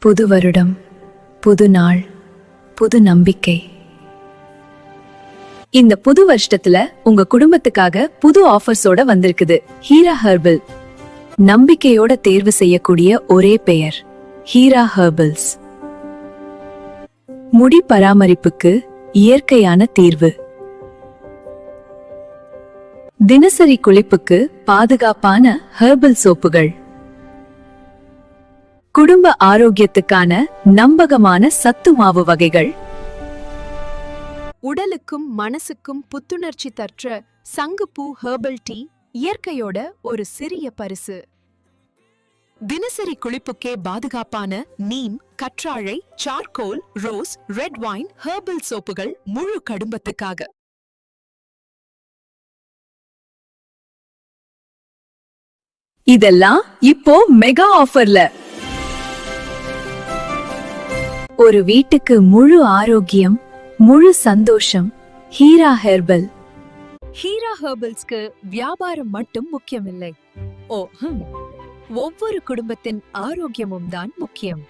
புது வருடம், புது நாள், புது நம்பிக்கை. இந்த புது வருஷத்துல உங்க குடும்பத்துக்காக புது ஆஃபர்ஸோட வந்திருக்குது ஹீரா ஹெர்பல். நம்பிக்கையோட தேர்வு செய்யக்கூடிய ஒரே பெயர் ஹீரா ஹெர்பல்ஸ். முடி பராமரிப்புக்கு இயற்கையான தீர்வு. தினசரி குளிப்புக்கு பாதுகாப்பான ஹெர்பல் சோப்புகள். குடும்ப ஆரோக்கியத்துக்கான நம்பகமான சத்து மாவு வகைகள். உடலுக்கும் மனசுக்கும் புத்துணர்ச்சி தற்ற சங்குப்பூ ஹெர்பல் டீ இயற்கையோட ஒரு சிறிய பரிசு. தினசரி குளிப்புக்கே பாதுகாப்பான நீம், கற்றாழை, charcoal, rose, red wine herbal சோப்புகள் முழு குடும்பத்துக்காக. இதெல்லாம் இப்போ மெகா ஆஃபர்ல. ஒரு வீட்டுக்கு முழு ஆரோக்கியம், முழு சந்தோஷம். ஹீரா ஹெர்பல். ஹீரா ஹெர்பல்ஸ்க்கு வியாபாரம் மட்டும் முக்கியமில்லை. ஒவ்வொரு குடும்பத்தின் ஆரோக்கியமும் தான் முக்கியம்.